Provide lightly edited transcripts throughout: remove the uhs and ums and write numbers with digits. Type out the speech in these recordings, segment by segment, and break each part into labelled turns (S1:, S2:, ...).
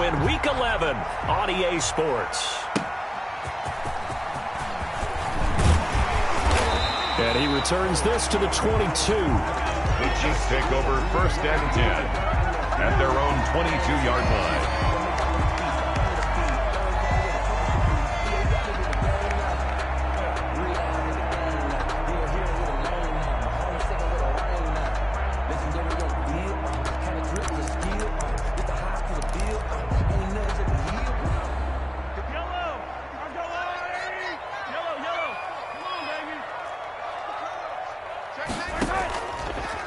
S1: in Week 11 on EA Sports. And he returns this to the 22.
S2: The Chiefs take over 1st and 10 at their own 22-yard line.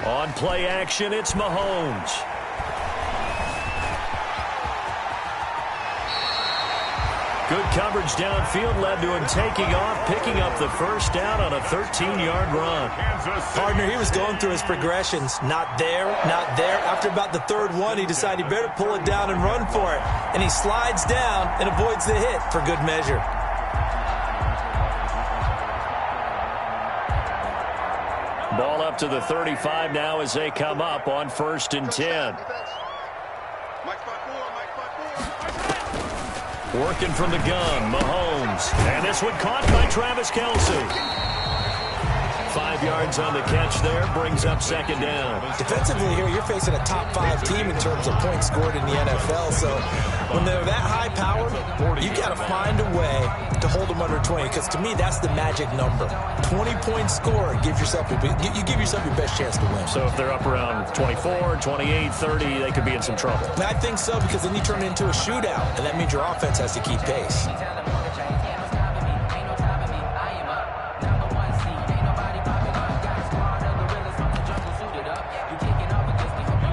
S1: On play action, it's Mahomes. Good coverage downfield led to him taking off, picking up the first down on a 13-yard run.
S3: Partner, he was going through his progressions. Not there, not there. After about the third one, he decided he better pull it down and run for it. And he slides down and avoids the hit for good measure.
S1: Ball up to the 35 now as they come up on 1st and 10. Working from the gun, Mahomes. And this one caught by Travis Kelce. 5 yards on the catch there, brings up 2nd down.
S3: Defensively here, you're facing a top 5 team in terms of points scored in the NFL. So when they're that high powered, you got to find a way to hold them under 20. Because to me, that's the magic number. 20-point score gives yourself you give yourself your best chance to win.
S1: So if they're up around 24, 28, 30, they could be in some trouble.
S3: I think so, because then you turn it into a shootout, and that means your offense has to keep pace.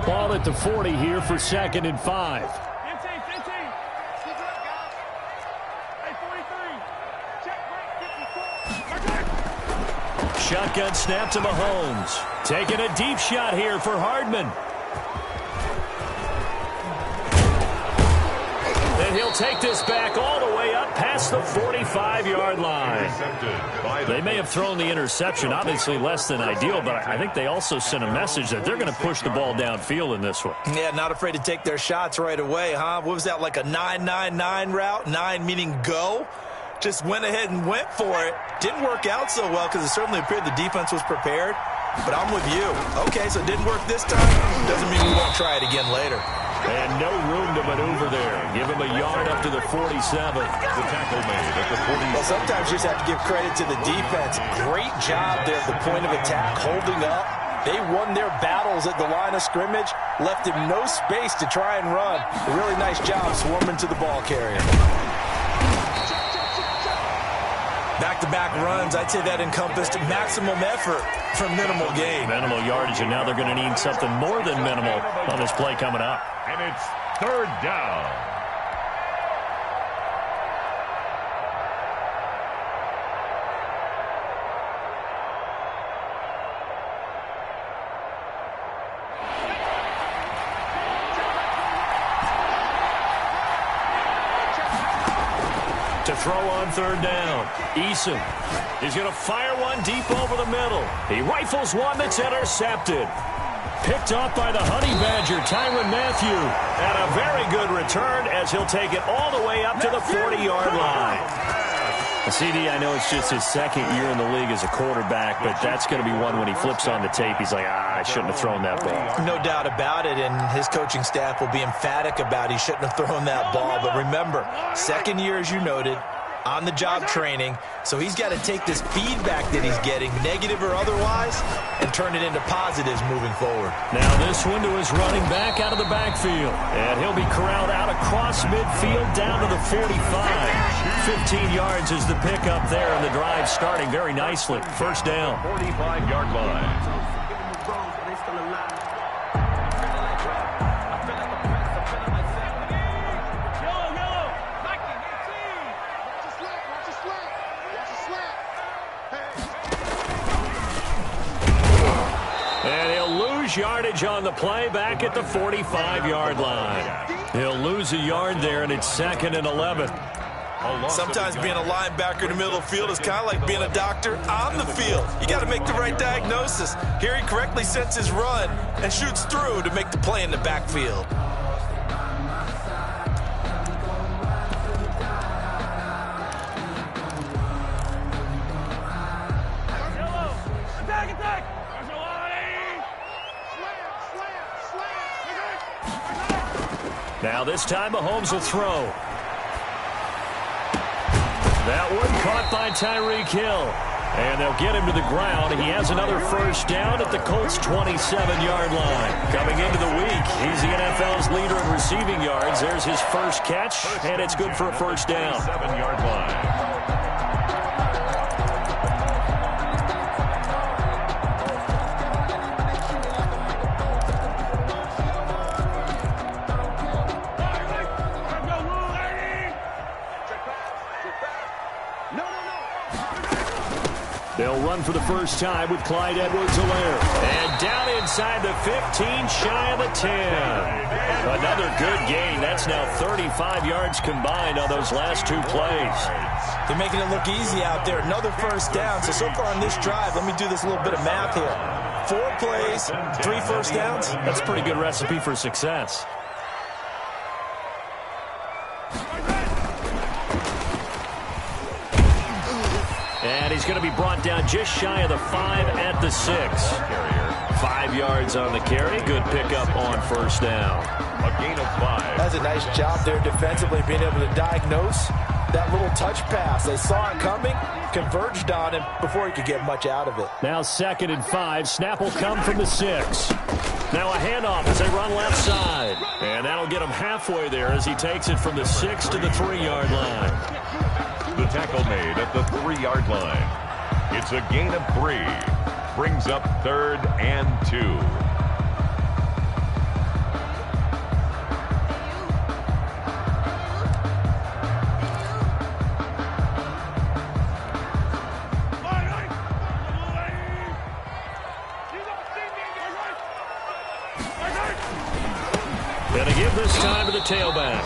S1: Ball at the 40 here for 2nd and 5. Shotgun snap to Mahomes. Taking a deep shot here for Hardman. And he'll take this back all the way up past the 45-yard line. They may have thrown the interception, obviously less than ideal, but I think they also sent a message that they're going to push the ball downfield in this one.
S3: Yeah, not afraid to take their shots right away, huh? What was that, like a 9-9-9 route? 9 meaning go? Just went ahead and went for it. Didn't work out so well because it certainly appeared the defense was prepared. But I'm with you. Okay, so it didn't work this time. Doesn't mean we won't try it again later.
S1: And no room to maneuver there. Give him a yard up to the 47.
S2: The tackle made at the 40.
S3: Well, sometimes you just have to give credit to the defense. Great job there at the point of attack, holding up. They won their battles at the line of scrimmage, left him no space to try and run. A really nice job swarming to the ball carrier. Back-to-back runs, I'd say that encompassed maximum effort for minimal gain.
S1: Minimal yardage, and now they're going to need something more than minimal on this play coming up.
S2: And it's 3rd down.
S1: To throw on 3rd down. Eason is going to fire one deep over the middle. He rifles one that's intercepted. Picked off by the Honey Badger, Tyrann Mathieu. And a very good return as he'll take it all the way up to the 40-yard line. CD, I know it's just his 2nd year in the league as a quarterback, but that's going to be one when he flips on the tape. He's like, I shouldn't have thrown that ball.
S3: No doubt about it, and his coaching staff will be emphatic about he shouldn't have thrown that ball. But remember, 2nd year, as you noted, on-the-job training, so he's got to take this feedback that he's getting, negative or otherwise, and turn it into positives moving forward.
S1: Now this one to his running back out of the backfield, and he'll be corralled out across midfield down to the 45. 15 yards is the pickup there, and the drive starting very nicely. 1st down.
S2: 45-yard line.
S1: Yardage on the play back at the 45-yard line. He'll lose a yard there, and it's 2nd and 11.
S3: Sometimes being a linebacker in the middle of the field is kind of like being a doctor on the field. You got to make the right diagnosis. Here he correctly sets his run and shoots through to make the play in the backfield.
S1: Now this time Mahomes will throw. That one caught by Tyreek Hill. And they'll get him to the ground. He has another first down at the Colts' 27-yard line. Coming into the week, he's the NFL's leader in receiving yards. There's his first catch, and it's good for a first down.
S2: 7-yard line.
S1: They'll run for the first time with Clyde Edwards-Helaire. And down inside the 15, shy of the 10. Another good gain. That's now 35 yards combined on those last two plays.
S3: They're making it look easy out there. Another first down. So far on this drive, let me do this little bit of math here. 4 plays, 3 first downs.
S1: That's a pretty good recipe for success. And he's going to be brought down just shy of the 5 at the 6. 5 yards on the carry. Good pickup on first down.
S2: A gain of 5.
S3: That's a nice job there defensively, being able to diagnose that little touch pass. They saw it coming, converged on him before he could get much out of it.
S1: Now 2nd and 5. Snap will come from the 6. Now a handoff as they run left side. And that'll get him halfway there as he takes it from the 6 to the 3-yard line.
S2: The tackle made at the 3-yard line. It's a gain of 3. Brings up 3rd and 2.
S1: Gonna give this time to the tailback.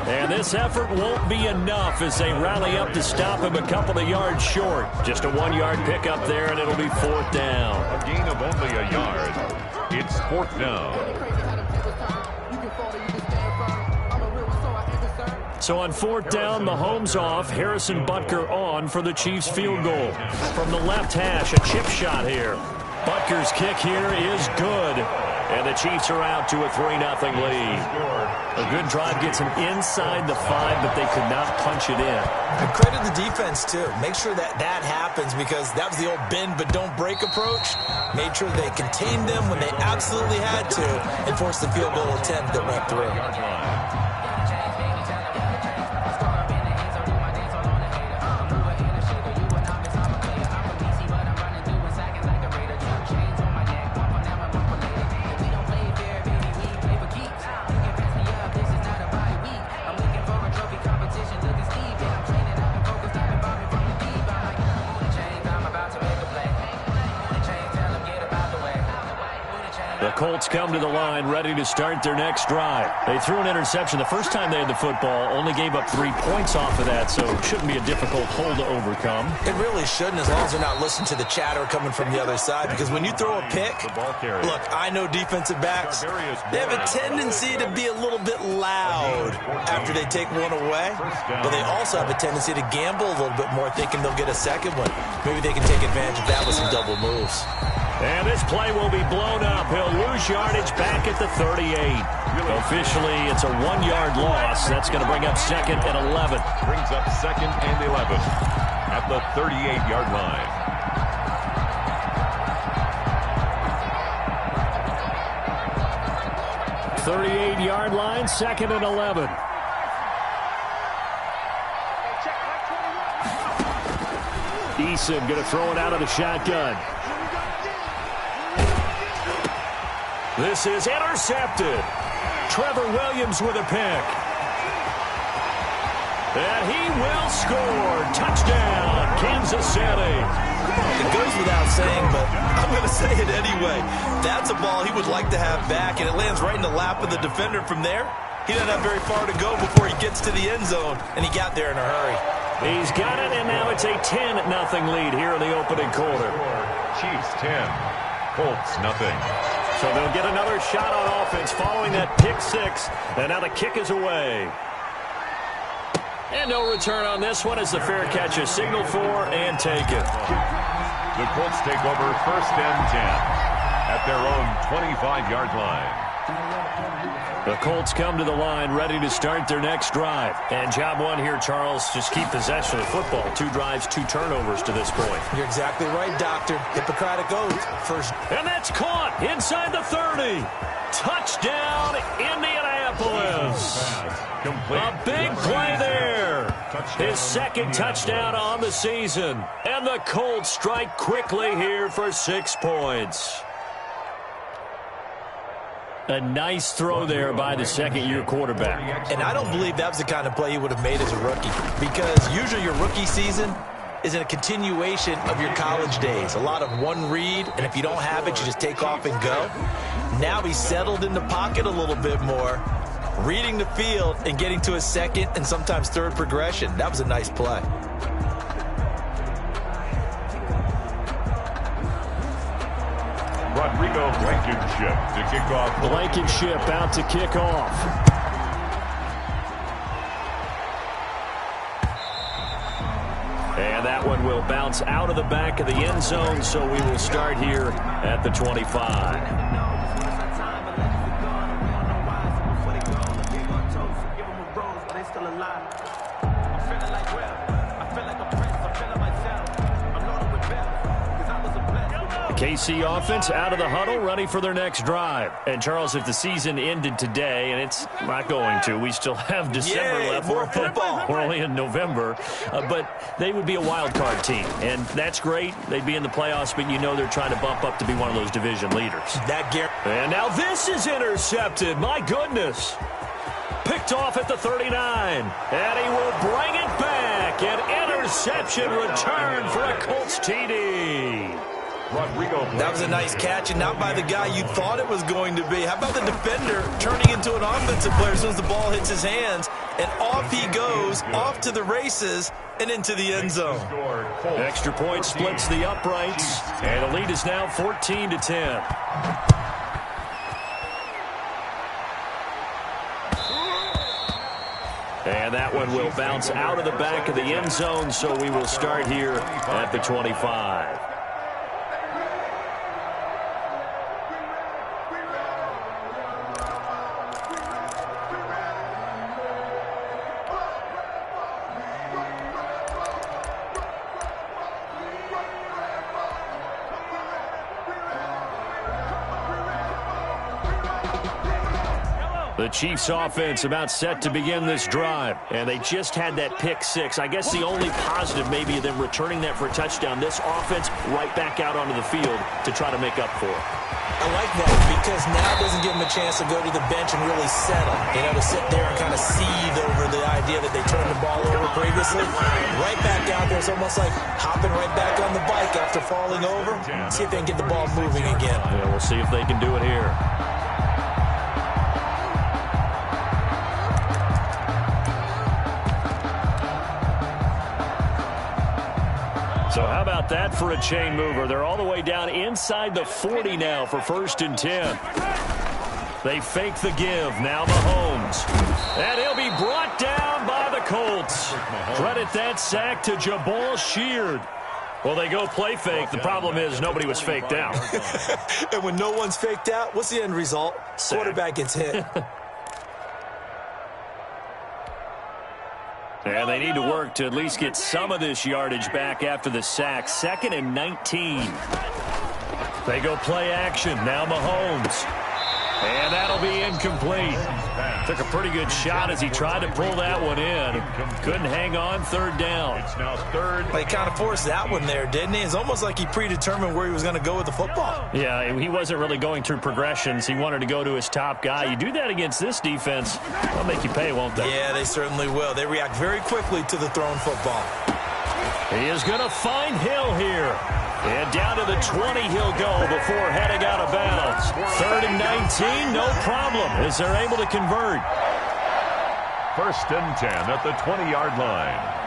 S1: And this effort won't be enough as they rally up to stop him a couple of yards short. Just a 1-yard pickup there, and it'll be 4th down.
S2: A gain of only a yard. It's 4th down.
S1: So on 4th down, Mahomes off, Harrison Butker on for the Chiefs field goal. From the left hash, a chip shot here. Butker's kick here is good. And the Chiefs are out to a 3-0 lead. A good drive gets them inside the 5, but they could not punch it in.
S3: And credit the defense, too. Make sure that happens because that was the old bend but don't break approach. Made sure they contained them when they absolutely had to and forced the field goal attempt that went through.
S1: Colts come to the line ready to start their next drive. They threw an interception the first time they had the football, only gave up 3 points off of that, so it shouldn't be a difficult hole to overcome.
S3: It really shouldn't, as long as they're not listening to the chatter coming from the other side, because when you throw a pick, look, I know defensive backs, they have a tendency to be a little bit loud after they take one away, but they also have a tendency to gamble a little bit more, thinking they'll get a second one. Maybe they can take advantage of that with some double moves.
S1: And this play will be blown up. He'll lose yardage back at the 38. Officially, it's a 1-yard loss. That's going to bring up 2nd and 11.
S2: Brings up 2nd and 11 at the 38-yard line.
S1: .38-yard line, 2nd and 11. Eason going to throw it out of the shotgun. This is intercepted. Trevor Williams with a pick. And he will score. Touchdown, Kansas City.
S3: It goes without saying, but I'm going to say it anyway. That's a ball he would like to have back, and it lands right in the lap of the defender from there. He doesn't have very far to go before he gets to the end zone, and he got there in a hurry.
S1: He's got it, and now it's a 10-0 lead here in the opening quarter.
S2: Chiefs 10, Colts nothing.
S1: So they'll get another shot on offense following that pick 6, and now the kick is away. And no return on this one as the fair catch is signaled for and taken.
S2: The Colts take over 1st and 10 at their own 25-yard line.
S1: The Colts come to the line, ready to start their next drive. And job one here, Charles, just keep possession of the football. 2 drives, 2 turnovers to this point.
S3: You're exactly right, Doctor. Hippocratic oath. First.
S1: And that's caught inside the 30. Touchdown, Indianapolis. A big play there. His second touchdown on the season. And the Colts strike quickly here for 6 points. A nice throw there by the second-year quarterback.
S3: And I don't believe that was the kind of play he would have made as a rookie, because usually your rookie season is a continuation of your college days. A lot of one read, and if you don't have it, you just take off and go. Now he's settled in the pocket a little bit more, reading the field and getting to a second and sometimes third progression. That was a nice play.
S2: Blankenship to kick off.
S1: Blankenship out to kick off. And that one will bounce out of the back of the end zone, so we will start here at the 25. KC offense out of the huddle, ready for their next drive. And, Charles, if the season ended today, and it's not going to, we still have December left.
S3: More football.
S1: We're only in November. But they would be a wild card team, and that's great. They'd be in the playoffs, but you know they're trying to bump up to be one of those division leaders. And now this is intercepted. My goodness. Picked off at the 39. And he will bring it back. An interception return for a Colts TD.
S3: That was a nice catch, and not by the guy you thought it was going to be. How about the defender turning into an offensive player as soon as the ball hits his hands, and off he goes, off to the races, and into the end zone.
S1: Extra point splits the uprights, and the lead is now 14-10. And that one will bounce out of the back of the end zone, so we will start here at the 25. The Chiefs offense about set to begin this drive, and they just had that pick 6. I guess the only positive maybe of them returning that for a touchdown. This offense right back out onto the field to try to make up for it.
S3: I like that, because now it doesn't give them a chance to go to the bench and really settle. You know, to sit there and kind of seethe over the idea that they turned the ball over previously. Right back out there. It's almost like hopping right back on the bike after falling over. See if they can get the ball moving again.
S1: Yeah, we'll see if they can do it here. So how about that for a chain mover? They're all the way down inside the 40 now for 1st and 10. They fake the give. Now Mahomes. And he'll be brought down by the Colts. Credit that sack to Jabal Sheard. Well, they go play fake. The problem is nobody was faked out.
S3: And when no one's faked out, what's the end result?
S1: Sack.
S3: Quarterback gets hit.
S1: And they need to work to at least get some of this yardage back after the sack. 2nd and 19. They go play action. Now Mahomes. And that'll be incomplete. Took a pretty good shot as he tried to pull that one in. Couldn't hang on. 3rd down.
S2: It's now 3rd.
S3: He kind of forced that one there, didn't he? It's almost like he predetermined where he was going to go with the football.
S1: Yeah, he wasn't really going through progressions. He wanted to go to his top guy. You do that against this defense, they'll make you pay, won't they?
S3: Yeah, they certainly will. They react very quickly to the thrown football.
S1: He is going to find Hill here. And down to the 20 he'll go before heading out of bounds. 3rd and 19, no problem, as they're able to convert.
S2: 1st and 10 at the 20-yard line.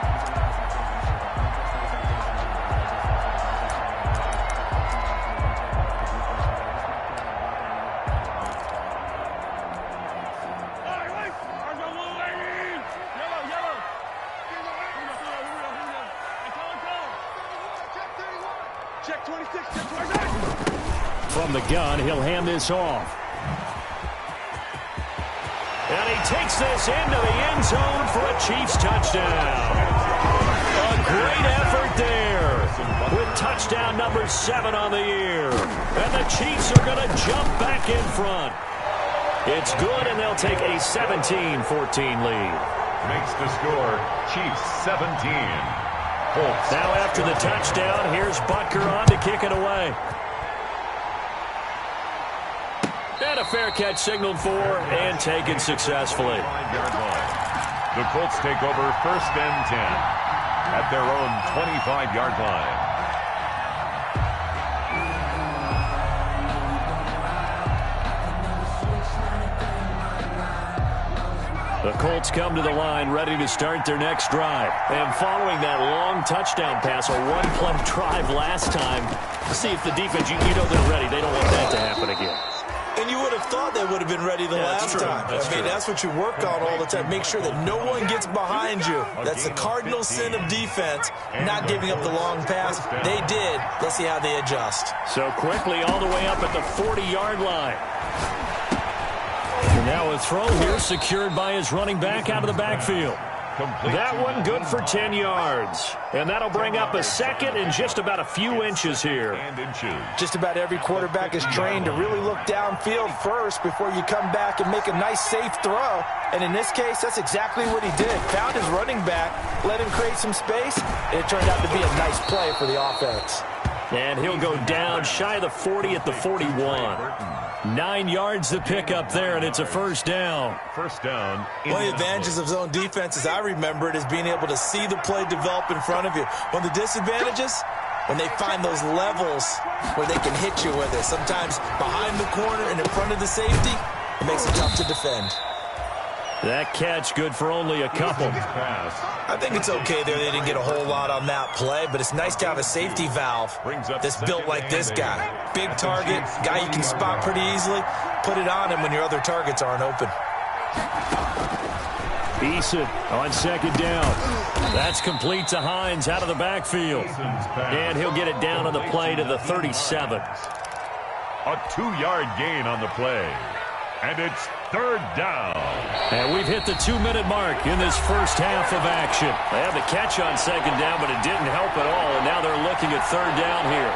S1: From the gun, he'll hand this off. And he takes this into the end zone for a Chiefs touchdown. A great effort there with touchdown number 7 on the year. And the Chiefs are going to jump back in front. It's good, and they'll take a 17-14 lead.
S2: Makes the score Chiefs 17. Colts.
S1: Now after the touchdown, here's Butker on to kick it away. And a fair catch signaled for and taken successfully.
S2: The Colts take over 1st and 10 at their own 25-yard line.
S1: The Colts come to the line ready to start their next drive. And following that long touchdown pass, a one-play drive last time, see if the defense, you know they're ready. They don't want that to happen again.
S3: And you would have thought they would have been ready the last time. That's what you work on all the time. Make sure that no one gets behind you. That's the cardinal sin of defense, not giving up the long pass. They did. Let's see how they adjust.
S1: So quickly all the way up at the 40-yard line. And now a throw here secured by his running back out of the backfield. That one good for 10 yards. And that'll bring up a second and just about a few inches here.
S3: Just about every quarterback is trained to really look downfield first before you come back and make a nice, safe throw. And in this case, that's exactly what he did. Found his running back, let him create some space, and it turned out to be a nice play for the offense.
S1: And he'll go down shy of the 40 at the 41. 9 yards to pick up there, and it's a first down.
S2: First down.
S3: One of the advantages of zone defense, as I remember it, is being able to see the play develop in front of you. One of the disadvantages, when they find those levels where they can hit you with it. Sometimes behind the corner and in front of the safety, it makes it tough to defend.
S1: That catch good for only a couple.
S3: I think it's okay there. They didn't get a whole lot on that play, but it's nice to have a safety valve that's built like this guy. Big target, guy you can spot pretty easily. Put it on him when your other targets aren't open.
S1: Eason on second down. That's complete to Hines out of the backfield. And he'll get it down on the play to the 37.
S2: A 2-yard gain on the play. And it's third down.
S1: And we've hit the 2-minute mark in this first half of action. They had the catch on second down, but it didn't help at all, and now they're looking at third down here.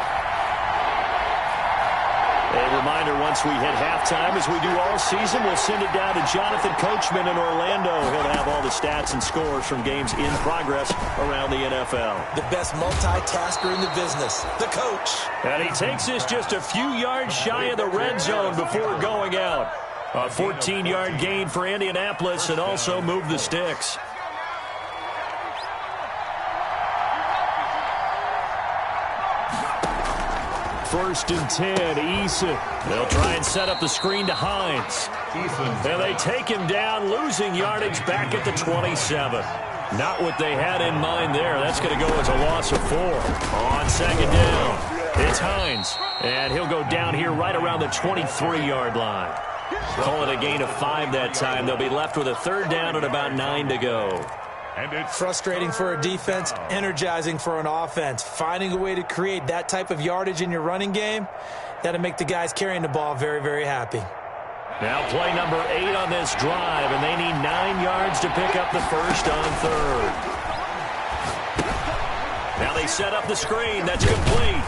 S1: A reminder, once we hit halftime, as we do all season, we'll send it down to Jonathan Coachman in Orlando. He'll have all the stats and scores from games in progress around the NFL.
S3: The best multitasker in the business, the coach.
S1: And he takes this just a few yards shy of the red zone before going out. A 14-yard gain for Indianapolis, and also move the sticks. First and 10, Eason. They'll try and set up the screen to Hines. And they take him down, losing yardage back at the 27. Not what they had in mind there. That's going to go as a loss of 4. On second down, it's Hines. And he'll go down here right around the 23-yard line. Call it a gain of 5 that time. They'll be left with a third down and about 9 to go.
S3: And it's frustrating for a defense, energizing for an offense. Finding a way to create that type of yardage in your running game, that'll make the guys carrying the ball very, very happy.
S1: Now play number 8 on this drive, and they need 9 yards to pick up the first on third. Now they set up the screen. That's complete.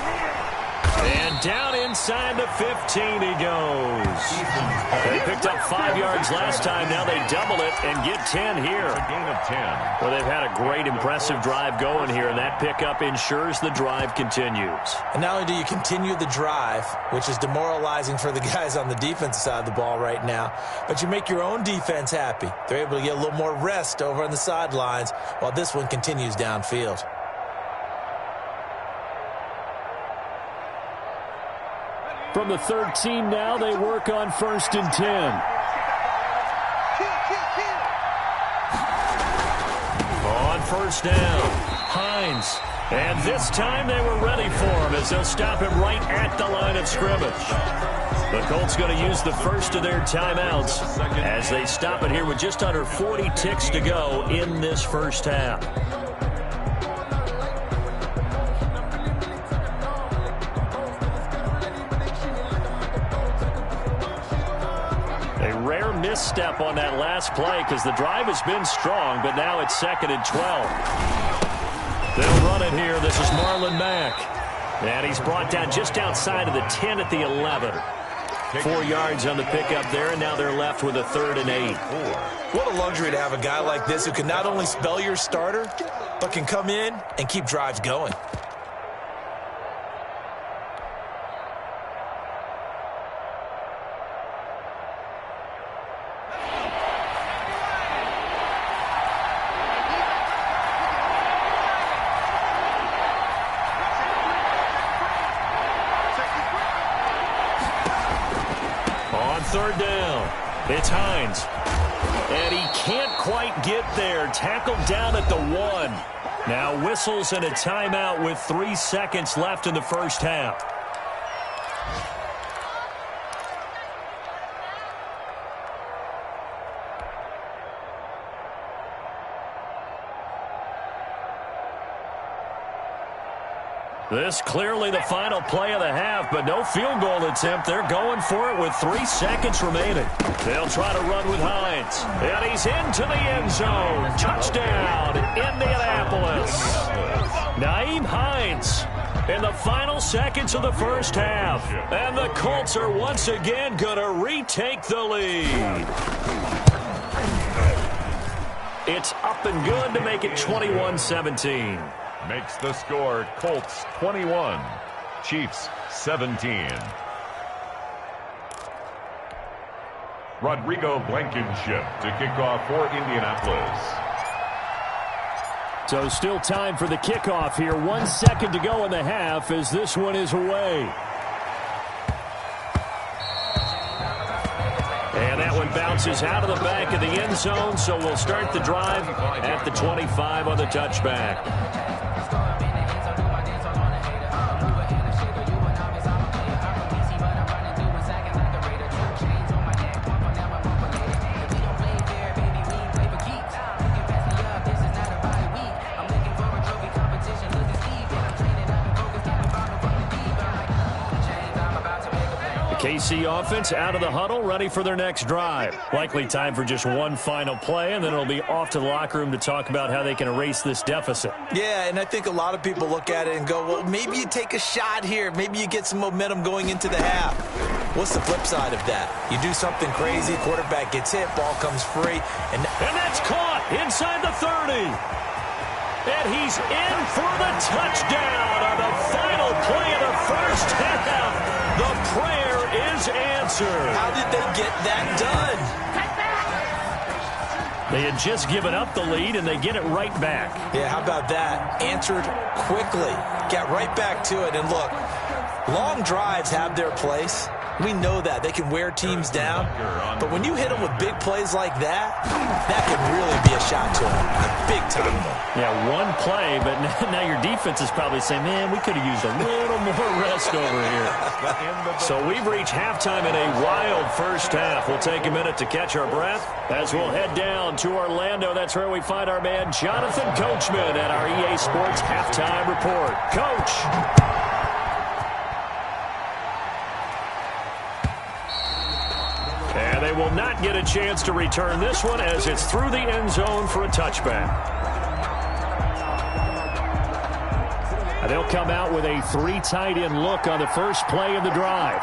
S1: And down inside the 15 he goes. They picked up 5 yards last time. Now they double it and get 10 here.
S2: A gain of 10.
S1: Well, they've had a great, impressive drive going here, and that pickup ensures the drive continues.
S3: And not only do you continue the drive, which is demoralizing for the guys on the defensive side of the ball right now, but you make your own defense happy. They're able to get a little more rest over on the sidelines while this one continues downfield.
S1: From the 13 now, they work on first and 10. On first down, Hines. And this time they were ready for him as they'll stop him right at the line of scrimmage. The Colts going to use the first of their timeouts as they stop it here with just under 40 ticks to go in this first half. misstep on that last play because the drive has been strong, but now it's 2nd and 12. They'll run it here. This is Marlon Mack. And he's brought down just outside of the 10 at the 11. 4 yards on the pickup there, and now they're left with a 3rd and 8.
S3: What a luxury to have a guy like this who can not only spell your starter, but can come in and keep drives going.
S1: On 3rd down, it's Hines. And he can't quite get there. Tackled down at the 1. Now whistles and a timeout with 3 seconds left in the first half. This clearly the final play of the half, but no field goal attempt. They're going for it with 3 seconds remaining. They'll try to run with Hines. And he's into the end zone. Touchdown, Indianapolis. Nyheim Hines in the final seconds of the first half. And the Colts are once again going to retake the lead. It's up and good to make it 21-17.
S2: Makes the score Colts 21, Chiefs 17. Rodrigo Blankenship to kick off for Indianapolis.
S1: So still time for the kickoff here. 1 second to go in the half as this one is away. And that one bounces out of the back of the end zone, so we'll start the drive at the 25 on the touchback. KC offense out of the huddle, ready for their next drive. Likely time for just one final play, and then it'll be off to the locker room to talk about how they can erase this deficit.
S3: Yeah, and I think a lot of people look at it and go, well, maybe you take a shot here. Maybe you get some momentum going into the half. What's the flip side of that? You do something crazy, quarterback gets hit, ball comes free. And
S1: that's caught inside the 30. And he's in for the touchdown on the final play of the first half. The prayer is answered.
S3: How did they get that done?
S1: They had just given up the lead, and they get it right back.
S3: Yeah, how about that? Answered quickly. Get right back to it. And look, long drives have their place. We know that. They can wear teams down. But when you hit them with big plays like that, that can really be a shot to them. A big time one.
S1: Yeah, one play, but now your defense is probably saying, man, we could have used a little more rest over here. So we've reached halftime in a wild first half. We'll take a minute to catch our breath as we'll head down to Orlando. That's where we find our man Jonathan Coachman at our EA Sports Halftime Report. Coach. And they will not get a chance to return this one as it's through the end zone for a touchback. And they'll come out with a 3 tight end look on the first play of the drive.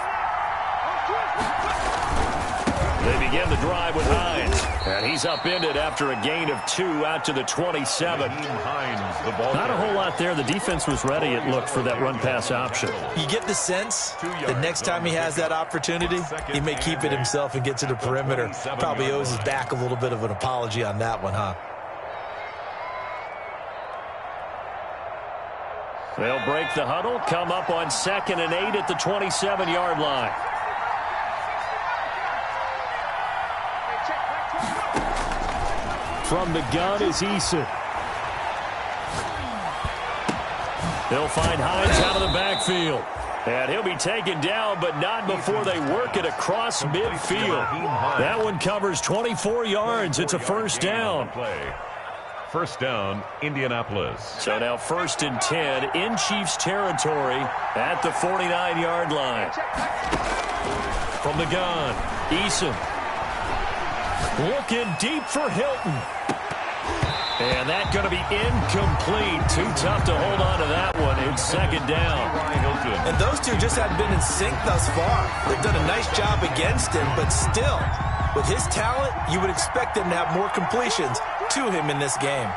S1: They begin the drive with Hines. And he's upended after a gain of 2 out to the 27. Not a whole lot there. The defense was ready, it looked, for that run-pass option.
S3: You get the sense that next time he has that opportunity, he may keep it himself and get to the perimeter. Probably owes his back a little bit of an apology on that one, huh?
S1: They'll break the huddle, come up on 2nd and 8 at the 27-yard line. From the gun is Eason. They'll find Hines out of the backfield. And he'll be taken down, but not before they work it across midfield. That one covers 24 yards. It's a first down.
S2: First down, Indianapolis.
S1: So now 1st and 10 in Chiefs territory at the 49-yard line. From the gun, Eason. Looking deep for Hilton. And that's going to be incomplete. Too tough to hold on to that one. It's second down.
S3: And those two just haven't been in sync thus far. They've done a nice job against him, but still, with his talent, you would expect him to have more completions to him in this game.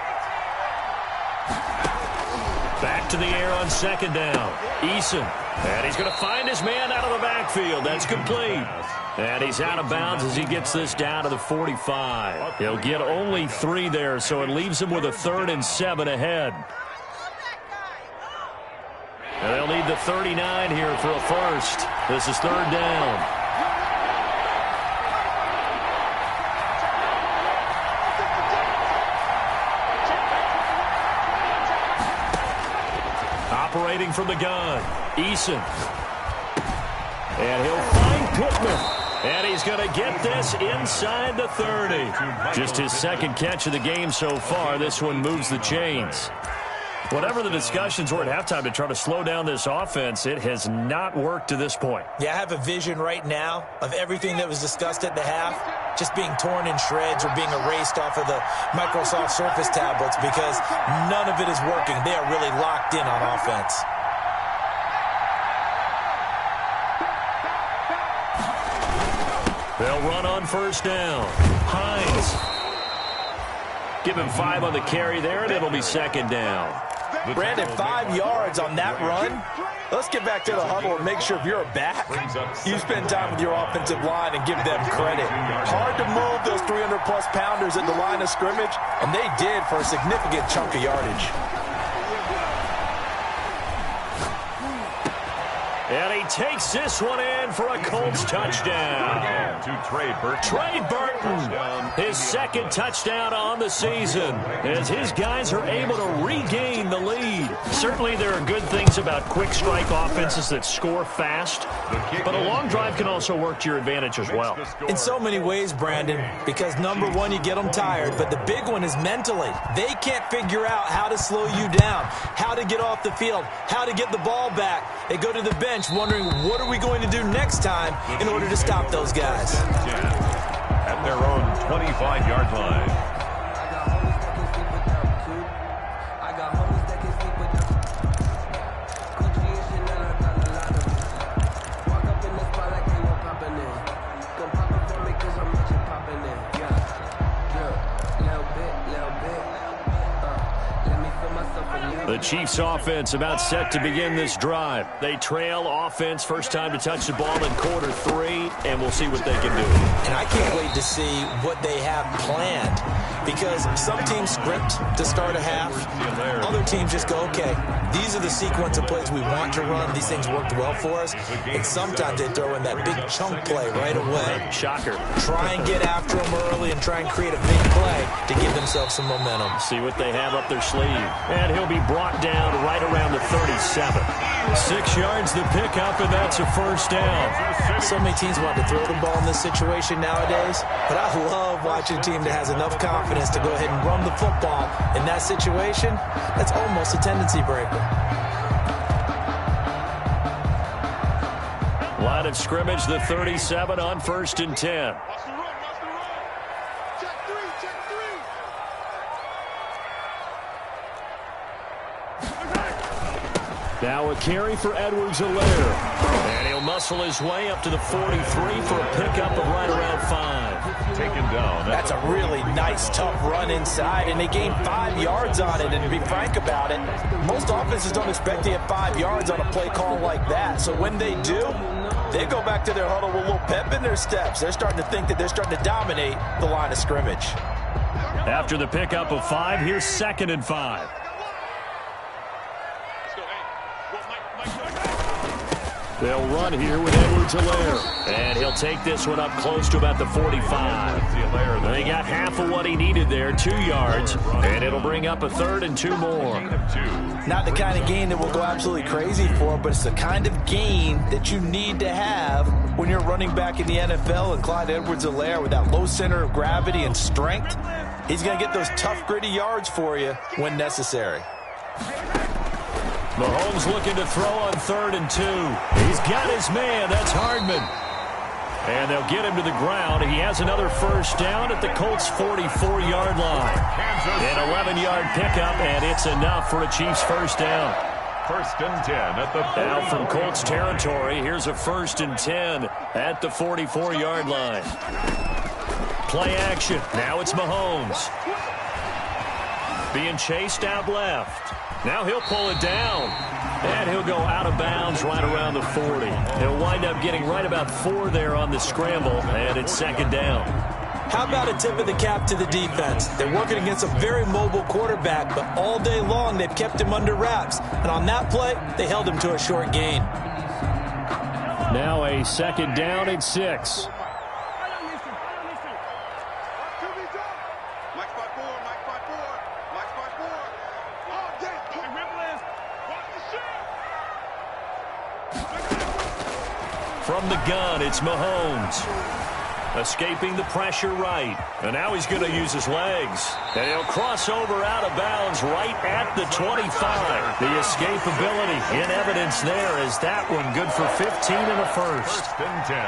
S1: Back to the air on second down. Eason. And he's going to find his man out of the backfield. That's complete. And he's out of bounds as he gets this down to the 45. He'll get only 3 there, so it leaves him with a 3rd and 7 ahead. And they'll need the 39 here for a first. This is 3rd down. Operating from the gun, Eason. And he'll find Pittman. And he's going to get this inside the 30. Just his 2nd catch of the game so far. This one moves the chains. Whatever the discussions were at halftime to try to slow down this offense, it has not worked to this point.
S3: Yeah, I have a vision right now of everything that was discussed at the half just being torn in shreds or being erased off of the Microsoft Surface tablets because none of it is working. They are really locked in on offense.
S1: They'll run on first down. Hines. Give him 5 on the carry there, and it'll be second down.
S3: Brandon, 5 yards on that run. Let's get back to the huddle and make sure if you're a back, you spend time with your offensive line and give them credit. Hard to move those 300-plus pounders at the line of scrimmage, and they did for a significant chunk of yardage.
S1: And he takes this one in for a Colts touchdown.
S2: To Trey Burton.
S1: Trey Burton, his 2nd touchdown on the season, as his guys are able to regain the lead. Certainly there are good things about quick strike offenses that score fast, but a long drive can also work to your advantage as well.
S3: In so many ways, Brandon, because number one, you get them tired, but the big one is mentally. They can't figure out how to slow you down, how to get off the field, how to get the ball back. They go to the bench wondering what are we going to do next time in order to stop those guys.
S2: At their own 25-yard line.
S1: The Chiefs offense about set to begin this drive. They trail offense, first time to touch the ball in quarter 3, and we'll see what they can do.
S3: And I can't wait to see what they have planned, because some teams script to start a half. Other teams just go, okay, these are the sequence of plays we want to run. These things worked well for us. And sometimes they throw in that big chunk play right away.
S1: Shocker.
S3: Try and get after them early and try and create a big play to give themselves some momentum.
S1: See what they have up their sleeve. And he'll be brought down right around the 37. 6 yards the pickup, and that's a first down.
S3: So many teams want to throw the ball in this situation nowadays, but I love watching a team that has enough confidence to go ahead and run the football in that situation. That's almost a tendency breaker.
S1: Line of scrimmage, the 37 on 1st and 10. Now a carry for Edwards-Helaire. And he'll muscle his way up to the 43 for a pickup of right around 5.
S2: Taken down.
S3: That's a really nice, tough run inside, and they gained 5 yards on it. And to be frank about it, most offenses don't expect to get 5 yards on a play call like that. So when they do, they go back to their huddle with a little pep in their steps. They're starting to think that they're starting to dominate the line of scrimmage.
S1: After the pickup of 5, here's 2nd and 5. They'll run here with Edwards-Helaire. And he'll take this one up close to about the 45. They got half of what he needed there, 2 yards. And it'll bring up a 3rd and 2 more.
S3: Not the kind of gain that we'll go absolutely crazy for, but it's the kind of gain that you need to have when you're running back in the NFL. And Clyde Edwards-Helaire, with that low center of gravity and strength, he's going to get those tough, gritty yards for you when necessary.
S1: Mahomes looking to throw on 3rd and 2. He's got his man. That's Hardman. And they'll get him to the ground. He has another first down at the Colts' 44-yard line. An 11-yard pickup, and it's enough for a Chiefs first down.
S2: First and 10 at the
S1: Now from Colts territory, here's a first and 10 at the 44-yard line. Play action. Now it's Mahomes. Being chased out left. Now he'll pull it down. And he'll go out of bounds right around the 40. He'll wind up getting right about 4 there on the scramble, and it's second down.
S3: How about a tip of the cap to the defense? They're working against a very mobile quarterback, but all day long they've kept him under wraps. And on that play, they held him to a short gain.
S1: Now a second down and 6. From the gun, it's Mahomes. Escaping the pressure right. And now he's going to use his legs. And he'll cross over out of bounds right at the 25. The escapability in evidence there is that one good for 15 and a first.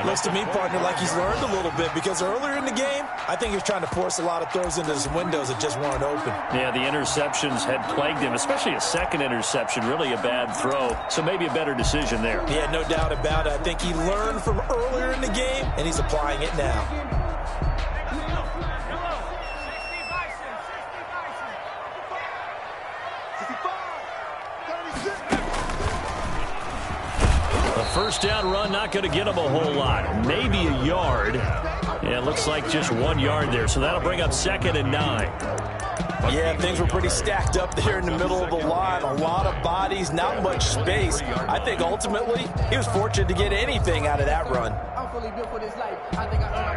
S3: Looks to me, partner, like he's learned a little bit because earlier in the game, I think he was trying to force a lot of throws into his windows that just weren't open.
S1: Yeah, the interceptions had plagued him, especially a second interception, really a bad throw. So maybe a better decision there.
S3: Yeah, no doubt about it. I think he learned from earlier in the game, and he's applying it now.
S1: A first down run, not going to get him a whole lot. Maybe a yard. Yeah, it looks like just 1 yard there. So that'll bring up second and 9.
S3: Yeah, things were pretty stacked up there in the middle of the line. A lot of bodies, not much space. I think ultimately he was fortunate to get anything out of that run.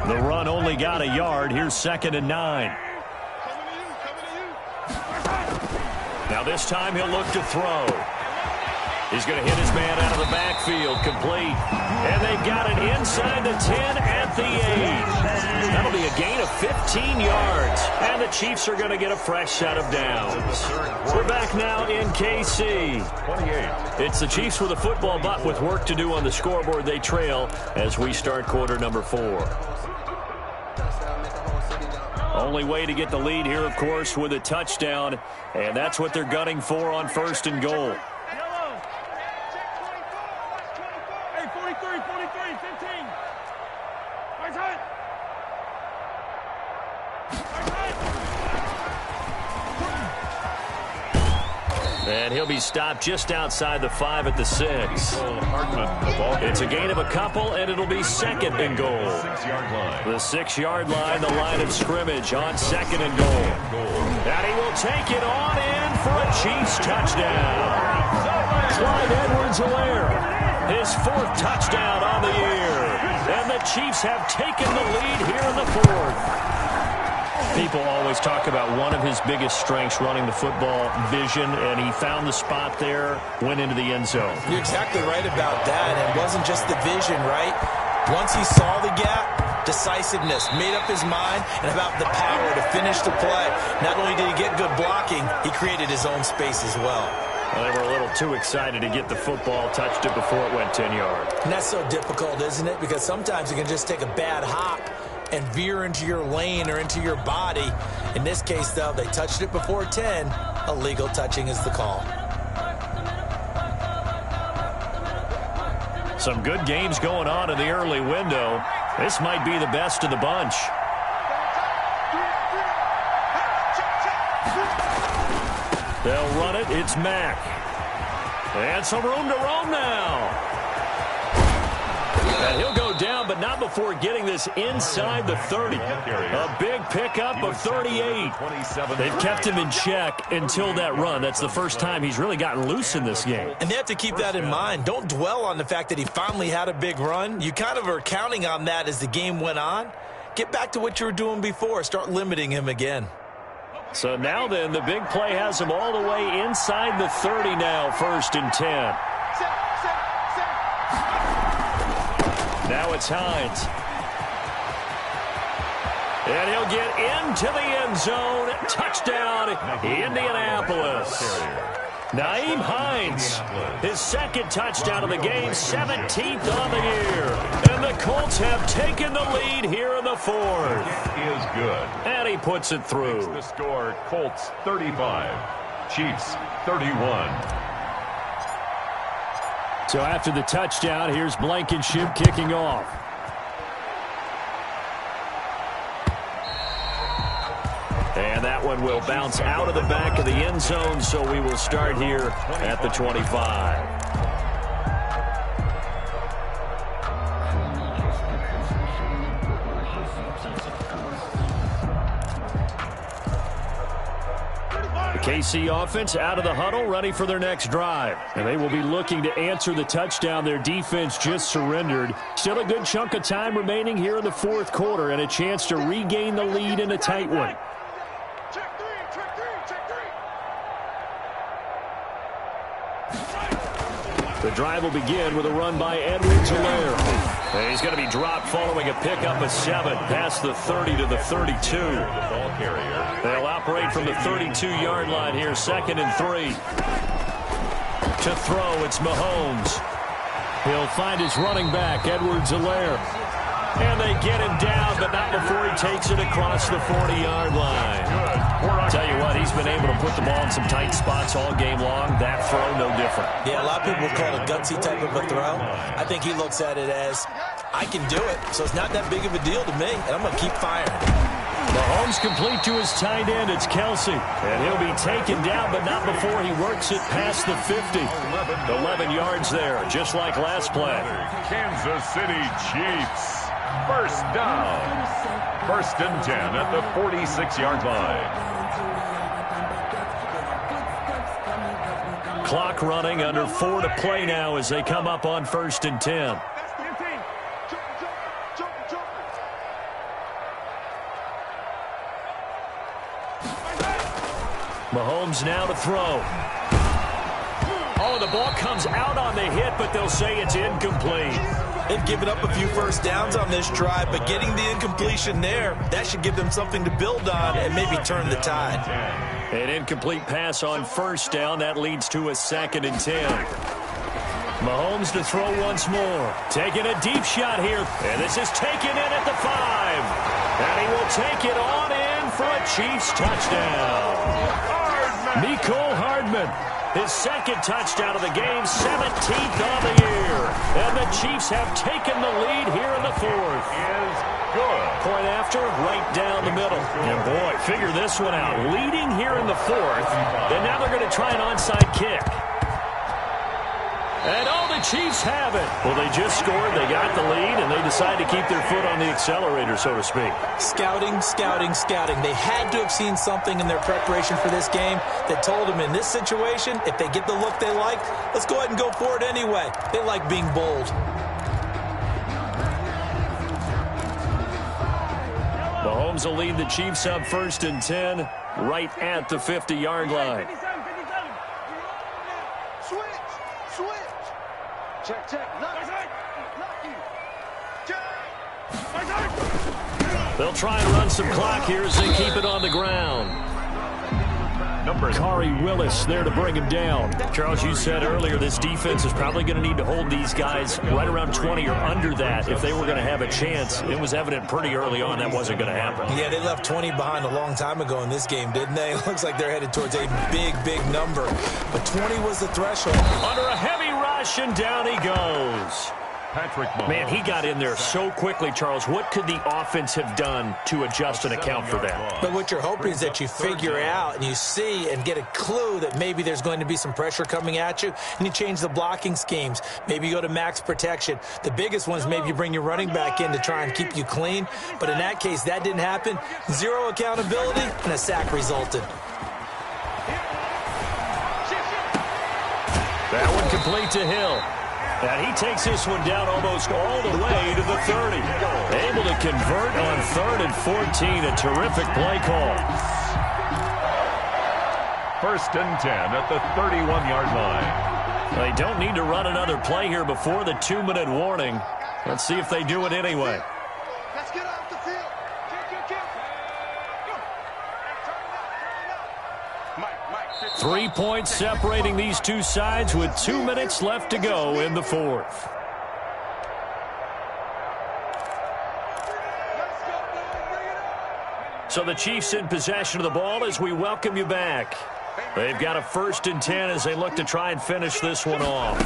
S1: The run only got a yard. Here's second and 9. Now this time he'll look to throw. He's going to hit his man out of the backfield, complete. And they've got it inside the 10 at the 8. That'll be a gain of 15 yards. And the Chiefs are going to get a fresh set of downs. We're back now in KC.
S2: 28.
S1: It's the Chiefs with a football, but with work to do on the scoreboard, they trail as we start quarter number 4. Only way to get the lead here, of course, with a touchdown. And that's what they're gunning for on first and goal. And he'll be stopped just outside the 5 at the 6. It's a gain of a couple, and it'll be second and goal. The 6-yard line, the line of scrimmage on second and goal. And he will take it on in for a Chiefs touchdown. Clyde Edwards-Helaire, his 4th touchdown on the year. And the Chiefs have taken the lead here in the 4th. People always talk about one of his biggest strengths running the football, vision, and he found the spot there, went into the end zone.
S3: You're exactly right about that. It wasn't just the vision, right? Once he saw the gap, decisiveness, made up his mind, and about the power to finish the play. Not only did he get good blocking, he created his own space as well.
S1: Well, they were a little too excited to get the football, touched it before it went 10 yards.
S3: And that's so difficult, isn't it? Because sometimes you can just take a bad hop and veer into your lane or into your body. In this case, though, they touched it before 10. Illegal touching is the call.
S1: Some good games going on in the early window. This might be the best of the bunch. They'll run it. It's Mack. And some room to roam now. And he'll go down, but not before getting this inside the 30. A big pickup of 38. They've kept him in check until that run. That's the first time he's really gotten loose in this game.
S3: And they have to keep that in mind. Don't dwell on the fact that he finally had a big run. You kind of are counting on that as the game went on. Get back to what you were doing before. Start limiting him again.
S1: So now then, the big play has him all the way inside the 30 now, first and 10. Now it's Hines. And he'll get into the end zone. Touchdown, Indianapolis. Naeem Hines, his second touchdown of the game, 17th on the year. And the Colts have taken the lead here in the fourth.
S2: Is good.
S1: And he puts it through.
S2: The score, Colts 35, Chiefs 31.
S1: So after the touchdown, here's Blankenship kicking off. And that one will bounce out of the back of the end zone, so we will start here at the 25. The KC offense out of the huddle, ready for their next drive. And they will be looking to answer the touchdown their defense just surrendered. Still a good chunk of time remaining here in the fourth quarter and a chance to regain the lead in a tight one. The drive will begin with a run by Edwards-Helaire. He's going to be dropped following a pickup of 7 past the 30 to the 32. They'll operate from the 32-yard line here, 2nd and 3. To throw, it's Mahomes. He'll find his running back, Edwards-Helaire. And they get him down, but not before he takes it across the 40-yard line. Tell you what, he's been able to put the ball in some tight spots all game long. That throw, no different.
S3: Yeah, a lot of people call it a gutsy type of a throw. I think he looks at it as, I can do it, so it's not that big of a deal to me, and I'm going to keep firing.
S1: Mahomes complete to his tight end. It's Kelsey. And he'll be taken down, but not before he works it past the 50. 11 yards there, just like last play.
S2: Kansas City Chiefs. First down. 1st and 10 at the 46-yard line.
S1: Clock running, under 4 to play now as they come up on 1st and 10. Mahomes now to throw. Oh, the ball comes out on the hit, but they'll say it's incomplete.
S3: They've given up a few first downs on this drive, but getting the incompletion there, that should give them something to build on and maybe turn the tide.
S1: An incomplete pass on 1st down. That leads to a 2nd and 10. Mahomes to throw once more. Taking a deep shot here. And this is taken in at the 5. And he will take it on in for a Chiefs touchdown. Mecole Hardman. His 2nd touchdown of the game, 17th on the year. And the Chiefs have taken the lead here in the 4th.
S2: Is good.
S1: Point after, right down the middle. And boy, figure this one out. Leading here in the 4th, and now they're going to try an onside kick. And oh, the Chiefs have it. Well, they just scored, they got the lead, and they decide to keep their foot on the accelerator, so to speak.
S3: Scouting, scouting, scouting. They had to have seen something in their preparation for this game that told them in this situation, if they get the look they like, let's go ahead and go for it anyway. They like being bold.
S1: Mahomes will lead the Chiefs up 1st and 10, right at the 50-yard line. They'll try and run some clock here as they keep it on the ground. Kari Willis there to bring him down. Charles, you said earlier this defense is probably going to need to hold these guys right around 20 or under that if they were going to have a chance. It was evident pretty early on that wasn't going to happen.
S3: Yeah, they left 20 behind a long time ago in this game, didn't they? It looks like they're headed towards a big, big number. But 20 was the threshold.
S1: Under a heavy rush, and down he goes. Man, he got in there so quickly, Charles. What could the offense have done to adjust and account for that?
S3: But what you're hoping is that you figure out and you see and get a clue that maybe there's going to be some pressure coming at you, and you change the blocking schemes. Maybe you go to max protection. The biggest one is maybe you bring your running back in to try and keep you clean. But in that case, that didn't happen. Zero accountability, and a sack resulted.
S1: That one complete to Hill. And he takes this one down almost all the way to the 30. Able to convert on 3rd and 14. A terrific play call.
S2: 1st and 10 at the 31-yard line.
S1: They don't need to run another play here before the 2-minute warning. Let's see if they do it anyway.
S4: Let's get off the field. Kick. Mike.
S1: 3 points separating these two sides with 2 minutes left to go in the fourth. So the Chiefs in possession of the ball as we welcome you back. They've got a 1st and 10 as they look to try and finish this one off.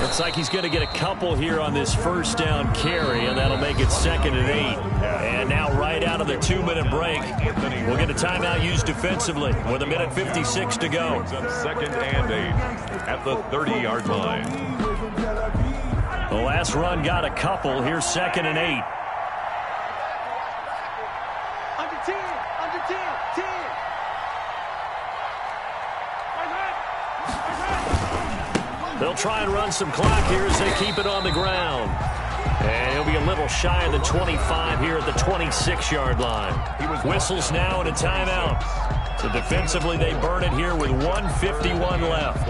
S1: Looks like he's going to get a couple here on this 1st down carry, and that'll make it 2nd and 8. And now right out of the 2-minute break, we'll get a timeout used defensively with 1:56 to go.
S2: 2nd and 8 at the 30-yard line.
S1: The last run got a couple. Here's 2nd and 8.
S4: Under 10, under 10, 10.
S1: They'll try and run some clock here as they keep it on the ground. And he'll be a little shy of the 25 here at the 26-yard line. Whistles now and a timeout. So defensively, they burn it here with 1:51 left.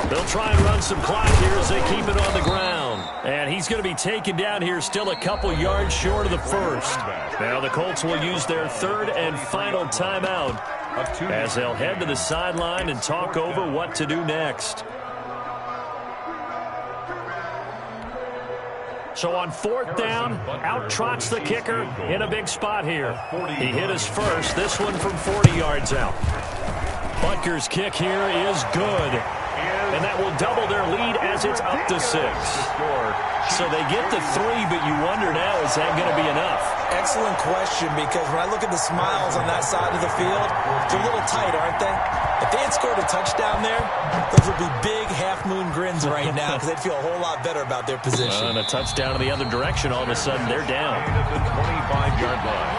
S1: They'll try and run some clock here as they keep it on the ground. And he's going to be taken down here still a couple yards short of the 1st. Now the Colts will use their 3rd and final timeout as they'll head to the sideline and talk over what to do next. So on 4th down, out trots the kicker in a big spot here. He hit his first, this one from 40 yards out. Butker's kick here is good. And that will double their lead as it's up to 6. So they get the 3, but you wonder now, is that going to be enough?
S3: Excellent question, because when I look at the smiles on that side of the field, they're a little tight, aren't they? If they had scored a touchdown there, those would be big half-moon grins right now because they'd feel a whole lot better about their position.
S1: And a touchdown in the other direction, all of a sudden they're down.
S2: At the 25-yard line.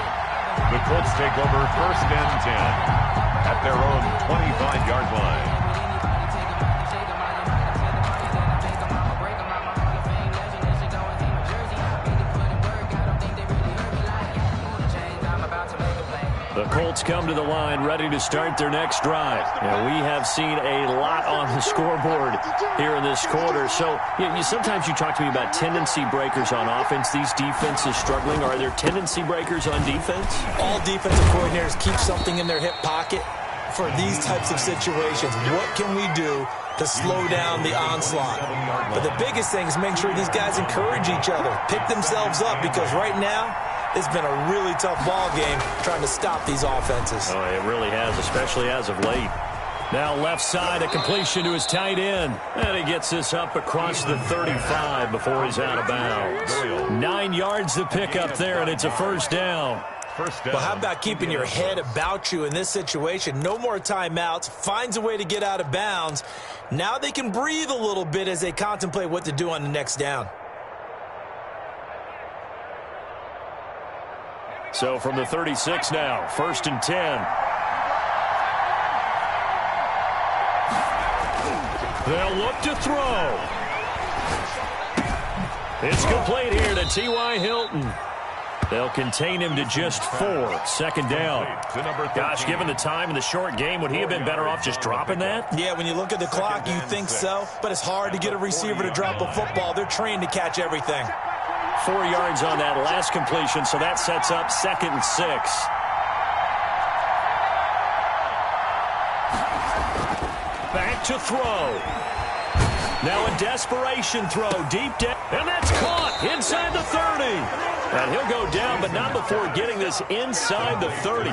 S2: The Colts take over 1st and 10 at their own 25-yard line.
S1: The Colts come to the line ready to start their next drive. And we have seen a lot on the scoreboard here in this quarter. So sometimes you talk to me about tendency breakers on offense. These defenses struggling. Are there tendency breakers on defense?
S3: All defensive coordinators keep something in their hip pocket for these types of situations. What can we do to slow down the onslaught? But the biggest thing is make sure these guys encourage each other, pick themselves up, because right now, it's been a really tough ball game trying to stop these offenses.
S1: Oh, it really has, especially as of late. Now left side, a completion to his tight end. And he gets this up across the 35 before he's out of bounds. 9 yards to pick up there, and it's a 1st down.
S3: Well, how about keeping your head about you in this situation? No more timeouts. Finds a way to get out of bounds. Now they can breathe a little bit as they contemplate what to do on the next down.
S1: So from the 36 now, 1st and 10. They'll look to throw. It's complete here to T.Y. Hilton. They'll contain him to just 4. 2nd down. Gosh, given the time in the short game, would he have been better off just dropping that?
S3: Yeah, when you look at the clock, you think so. But it's hard to get a receiver to drop a football. They're trained to catch everything.
S1: 4 yards on that last completion, so that sets up 2nd and 6. Back to throw. Now a desperation throw deep down, and that's caught inside the 30. And he'll go down, but not before getting this inside the 30.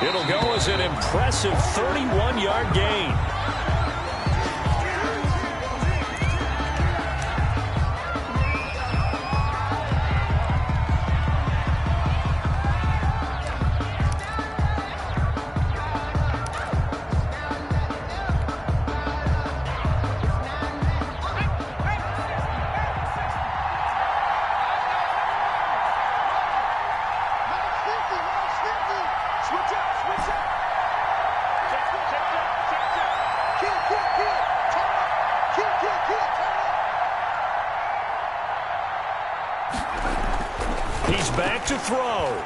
S1: It'll go as an impressive 31-yard gain. He's back to throw.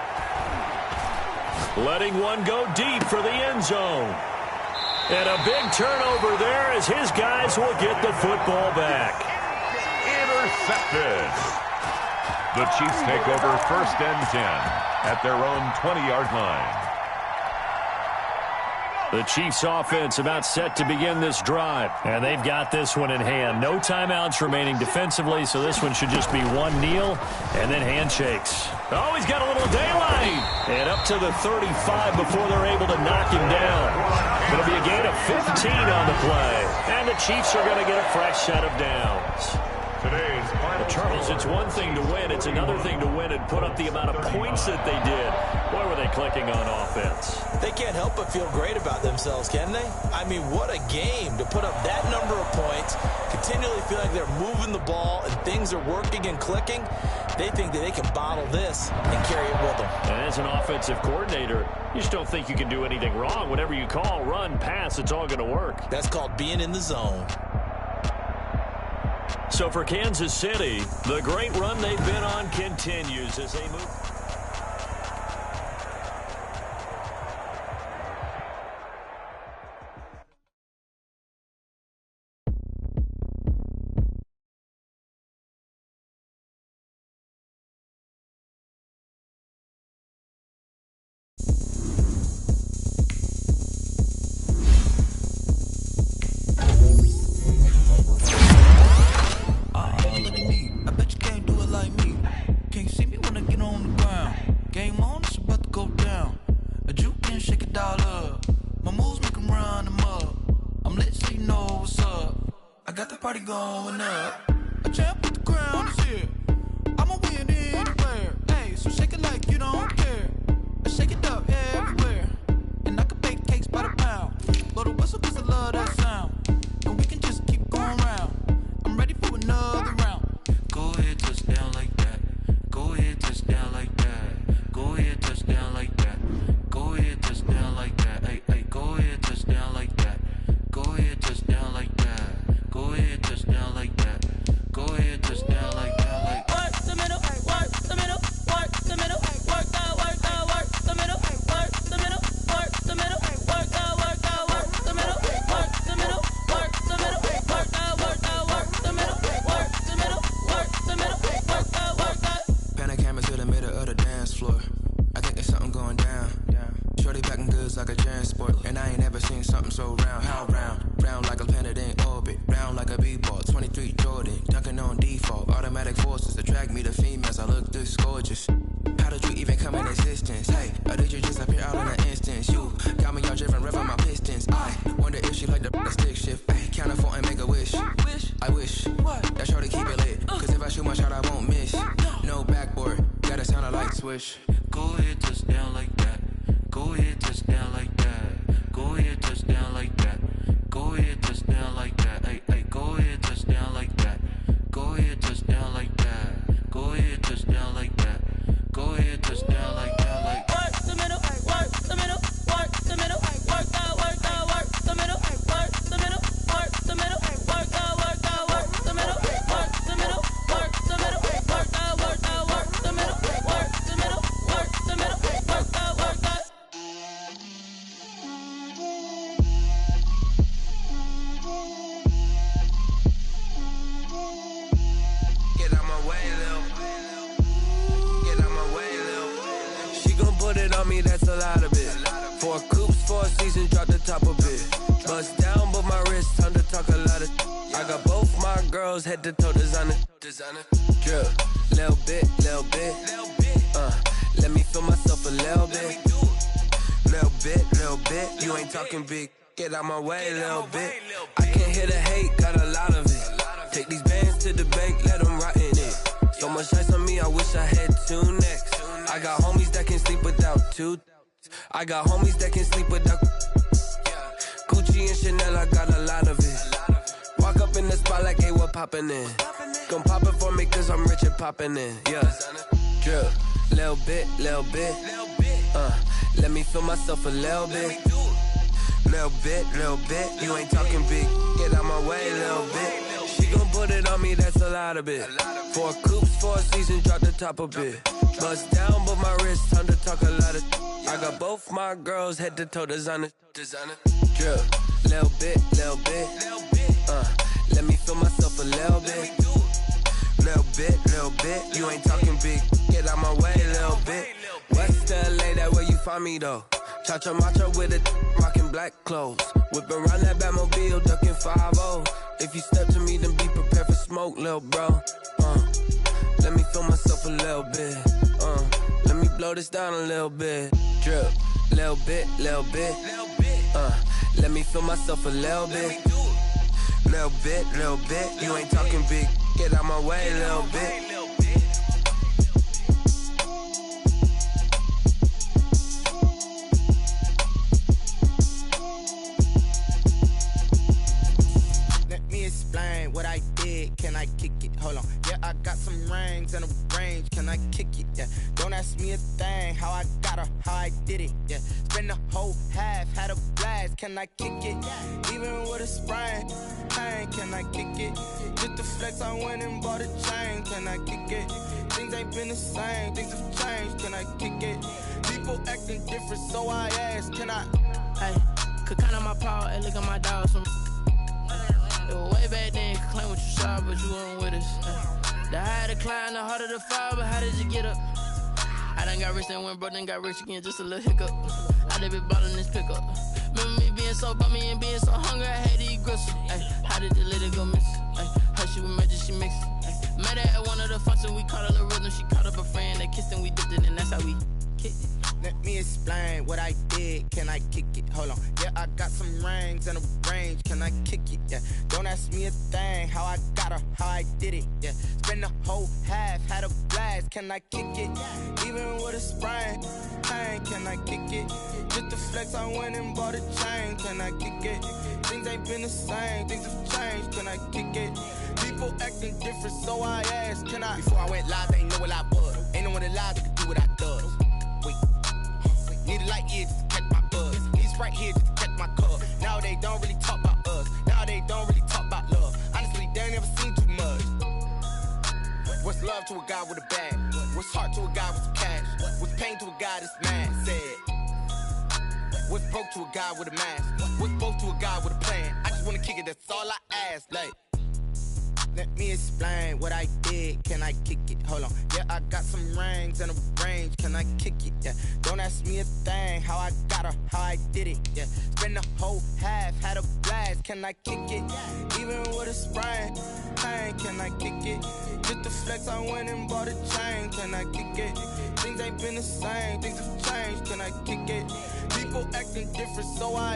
S1: letting one go deep for the end zone. And a big turnover there as his guys will get the football back.
S2: Intercepted. The Chiefs take over 1st and 10 at their own 20-yard line.
S1: The Chiefs offense about set to begin this drive. And they've got this one in hand. No timeouts remaining defensively, so this one should just be one kneel and then handshakes. Oh, he's got a little daylight. And up to the 35 before they're able to knock him down. It'll be a gain of 15 on the play. And the Chiefs are going to get a fresh set of downs.
S2: Today's final
S1: Charles, it's one thing to win. It's another thing to win and put up the amount of points that they did. Boy, were they clicking on offense.
S3: They can't help but feel great about themselves, can they? I mean, what a game to put up that number of points, continually feel like they're moving the ball and things are working and clicking. They think that they can bottle this and carry it with them.
S1: And as an offensive coordinator, you just don't think you can do anything wrong. Whatever you call, run, pass, it's all going to work.
S3: That's called being in the zone.
S1: So for Kansas City, the great run they've been on continues as they move.
S5: Going up, a champ with the crown is here. I'ma win anywhere. Hey, so shake it like you don't care. I shake it up everywhere, and I can bake cakes by the pound. Blow the whistle 'cause I love that sound, and we can just keep going round. I'm ready for another round. Go ahead, touchdown like that. Go ahead, touchdown like that. Go ahead, touchdown like that. Go ahead, touchdown like that. Hey, hey, go ahead, touchdown like that. Go ahead, touchdown like that. Go ahead, touchdown like that. Go ahead, touchdown like that. Like work the middle, work the middle, work the middle, work that, work the middle, work the middle, work the middle, work that, work the middle, work the middle, work the middle, work that, work the middle, work the middle, work the middle, work that. Panic camera to the middle of the dance floor. I think there's something going down. Shorty packing goods like a transport, and I ain't never seen something so round. How round? Round like a planet in orbit, round like a b-ball. 23 Jordan, dunking on default. Automatic forces attract me to females. I look this gorgeous. How did you even come in existence? Hey, or did you just appear out in an instance? You got me all driven, revving my pistons. I wonder if she like the stick shift. Hey, count a 4 and make a wish. I wish that shorty keep it lit, 'cause if I shoot my shot, I won't miss. No backboard, gotta sound a light switch. Go ahead, touchdown like that. Go ahead, touchdown like that. Go ahead, touchdown like that. Go ahead, touchdown like that. Hey, hey, go ahead, touchdown like that. Go ahead, touchdown like that. Go ahead, touchdown like that. Go ahead, touchdown like that. Like work the middle, work the middle, work the middle, work that, work the middle, work the middle, work the middle, work that, work the middle, work the middle, work the middle, work that, work the middle, work the middle, work the middle, work that, work that. Get out my way, Lil. Get out my way, Lil. She gon' put it on me, that's a lot of it. 4 coops, 4 seasons, drop the top a bit. Bust down, but my wrist, time to talk a lot of. I got both my girls, head to toe designer. Drill, little bit, little bit. Let me feel myself a little bit. Little bit, you ain't talking big. Get out my way, little bit. I can't hear the hate, got a lot of it. Take these bands to the bank, let them rot in it. So much ice on me, I wish I had 2 necks. I got homies that can sleep without 2. I got homies that can sleep without Gucci and Chanel, I got a lot of it. Walk up in the spot like, hey, what poppin' in? Gon' pop it for me, 'cause I'm rich and poppin' in. Yeah, drill, little bit, little bit. Let me feel myself a little bit. Little bit, you ain't talking big. Get out my way, little bit. She gon' put it on me, that's a lot of it. 4 coops, 4 seasons, drop the top a bit. Bust down, but my wrist, time to talk a lot of. I
S6: got both my girls head to toe designer. Drip, little bit. Let me feel myself a little bit. Little bit. You ain't talking big. Get out my way, little bit. West LA, that where you find me though. Cha-cha macho with a rockin' black clothes. Whippin' around that Batmobile, ducking 5-0. If you step to me, then be prepared for smoke, lil' bro. Let me feel myself a little bit. Let me blow this down a little bit. Drip, little bit. Let me feel myself a little bit. Little bit. You ain't talking big. Get out my way, little bit.
S7: Explain what I did, can I kick it? Hold on, yeah, I got some rings and a range, can I kick it? Yeah, don't ask me a thing, how I got her, how I did it, yeah. Spend the whole half, had a blast, can I kick it? Even with a sprain, pain, can I kick it? Just the flex, I went and bought a chain, can I kick it? Things ain't been the same, things have changed, can I kick it? People acting different, so I asked, can I?
S8: Hey, could count on my power and look at my dogs from. Way back then, could claim what you saw, but you weren't with us. The higher the climb, the harder the fall, but how did you get up? I done got rich and went broke, then got rich again, just a little hiccup. I done been ballin' this pickup. Remember me being so bummy and being so hungry, I had to eat gristle. How did the lady go miss? Her she was magic, she mixed. Met her at one of the functions, we caught a little rhythm. She caught up a friend, they kissed and we dipped it, and that's how we kicked it.
S7: Let me explain what I did, can I kick it? Hold on, yeah, I got some rings and a range, can I kick it? Yeah, don't ask me a thing, how I got her, how I did it? Yeah, spend the whole half, had a blast, can I kick it? Even with a sprain, pain, can I kick it? Just the flex, I went and bought a chain, can I kick it? Things ain't been the same, things have changed, can I kick it? People acting different, so I asked, can I? Before I went live, they ain't know what I was. Ain't no one alive that could do what I does. Wait. Need a light here just to catch my buzz. Need Sprite here just to catch my cup. Now they don't really talk about us. Now they don't really talk about love. Honestly, they ain't never seen too much. What's love to a guy with a bag? What's heart to a guy with some cash? What's pain to a guy that's mad? Said. What's broke to a guy with a mask? What's broke to a guy with a plan? I just wanna kick it, that's all I ask. Like, let me explain what I did, can I kick it? Hold on, yeah, I got some rings and a range, can I kick it? Yeah, don't ask me a thing, how I got her, how I did it? Yeah, spend the whole half, had a blast, can I kick it? Even with a sprain, pain, can I kick it? Just the flex, I went and bought a chain, can I kick it? Things ain't been the same, things have changed, can I kick it? People acting different, so I